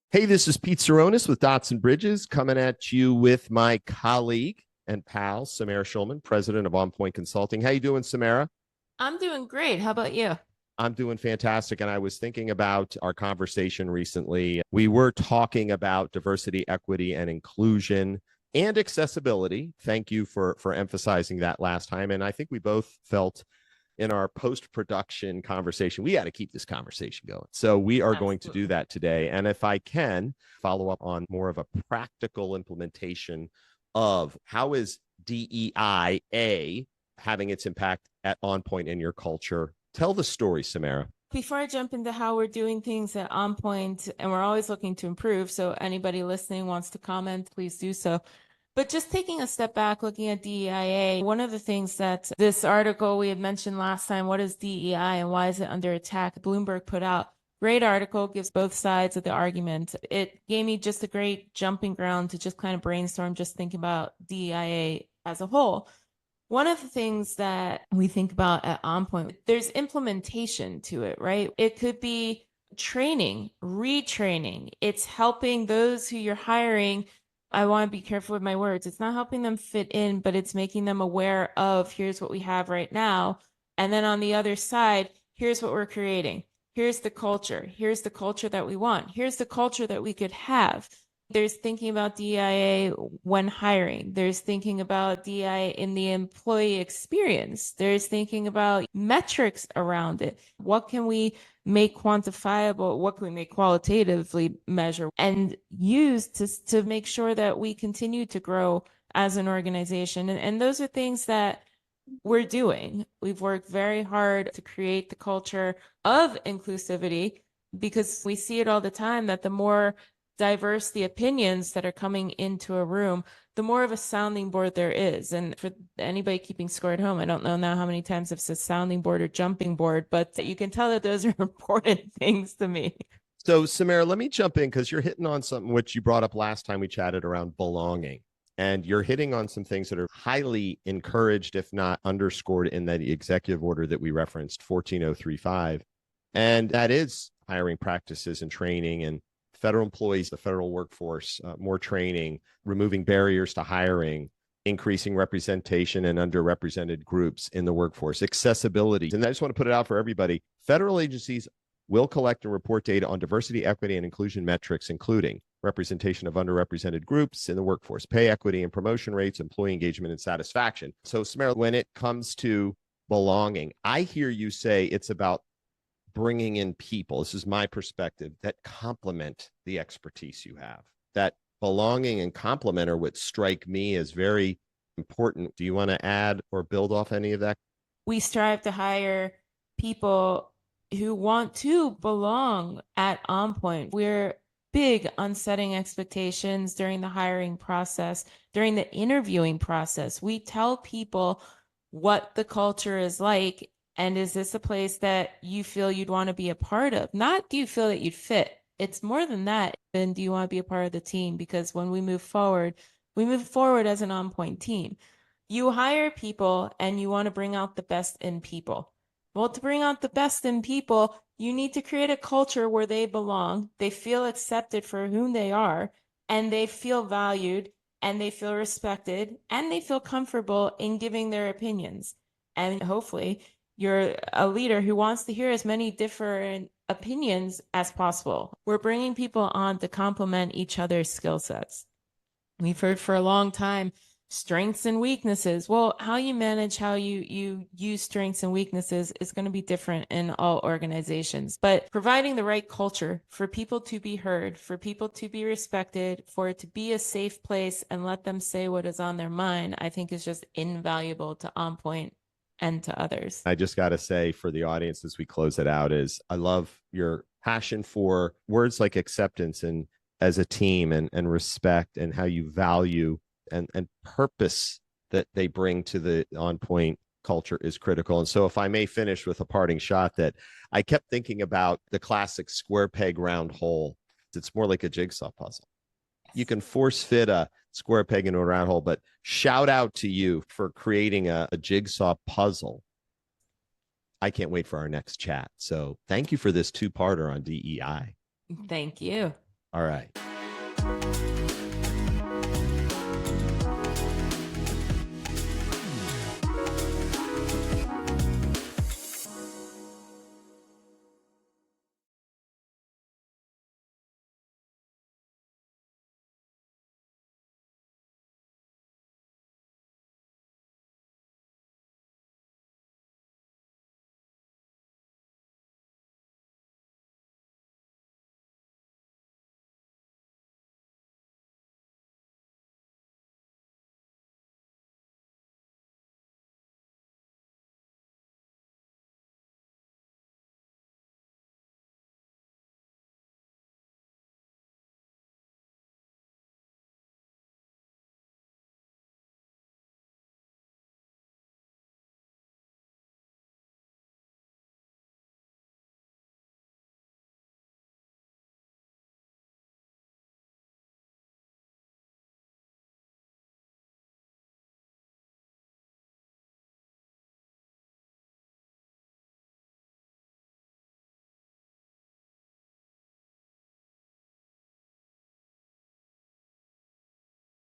Hey, this is Pete Saronis with Dots and Bridges coming at you with my colleague and pal, Samara Schulman, president of On Point Consulting. How you doing, Samara? I'm doing great. How about you? I'm doing fantastic. And I was thinking about our conversation recently. We were talking about diversity, equity, and inclusion and accessibility. Thank you for emphasizing that last time. And I think we both felt in our post-production conversation, we got to keep this conversation going. So we are going to do Absolutely. that today. And if I can follow up on more of a practical implementation of how is DEIA having its impact at On Point in your culture? Tell the story, Samara. Before I jump into how we're doing things at On Point, and we're always looking to improve, so anybody listening wants to comment, please do so. But just taking a step back, looking at DEIA, one of the things that this article we had mentioned last time, what is DEI and why is it under attack? Bloomberg put out. Great article, gives both sides of the argument. It gave me just a great jumping ground to just kind of brainstorm, just thinking about DEIA as a whole. One of the things that we think about at OnPoint, there's implementation to it, right? It could be training, retraining. It's helping those who you're hiring. I want to be careful with my words. It's not helping them fit in, but it's making them aware of here's what we have right now. And then on the other side, here's what we're creating. Here's the culture. Here's the culture that we want. Here's the culture that we could have. There's thinking about DEIA when hiring. There's thinking about DEIA in the employee experience. There's thinking about metrics around it. What can we make quantifiable? What can we make qualitatively measure and use to make sure that we continue to grow as an organization? And those are things that we're doing. We've worked very hard to create the culture of inclusivity because we see it all the time that the more diverse the opinions that are coming into a room, the more of a sounding board there is. And for anybody keeping score at home, I don't know now how many times I've said sounding board or jumping board, but you can tell that those are important things to me. So, Samara, let me jump in because you're hitting on something which you brought up last time we chatted around belonging. And you're hitting on some things that are highly encouraged, if not underscored, in that executive order that we referenced, 14035. And that is hiring practices and training and federal employees, the federal workforce, more training, removing barriers to hiring, increasing representation and underrepresented groups in the workforce, accessibility. And I just want to put it out for everybody. Federal agencies will collect and report data on diversity, equity, and inclusion metrics, including representation of underrepresented groups in the workforce, pay equity and promotion rates, employee engagement and satisfaction. So, Samara, when it comes to belonging, I hear you say it's about bringing in people, this is my perspective, that complement the expertise you have. That belonging and complement are what strike me as very important. Do you want to add or build off any of that? We strive to hire people who want to belong at On Point. We're big on setting expectations during the hiring process, during the interviewing process. We tell people what the culture is like. And is this a place that you feel you'd want to be a part of? Not do you feel that you'd fit? It's more than that. And do you want to be a part of the team? Because when we move forward as an On Point team. You hire people and you want to bring out the best in people. Well, to bring out the best in people, you need to create a culture where they belong, they feel accepted for whom they are, and they feel valued, and they feel respected, and they feel comfortable in giving their opinions. And hopefully, you're a leader who wants to hear as many different opinions as possible. We're bringing people on to complement each other's skill sets. We've heard for a long time strengths and weaknesses. Well, how you manage how you use strengths and weaknesses is going to be different in all organizations. But providing the right culture for people to be heard, for people to be respected, for it to be a safe place and let them say what is on their mind, I think is just invaluable to On Point and to others. I just got to say for the audience as we close it out is I love your passion for words like acceptance and as a team and respect and how you value and purpose that they bring to the On Point culture is critical. And so if I may finish with a parting shot, that I kept thinking about the classic square peg round hole. It's more like a jigsaw puzzle. You can force fit a square peg into a round hole, but shout out to you for creating a jigsaw puzzle. I can't wait for our next chat. So thank you for this two-parter on DEI. Thank you. All right.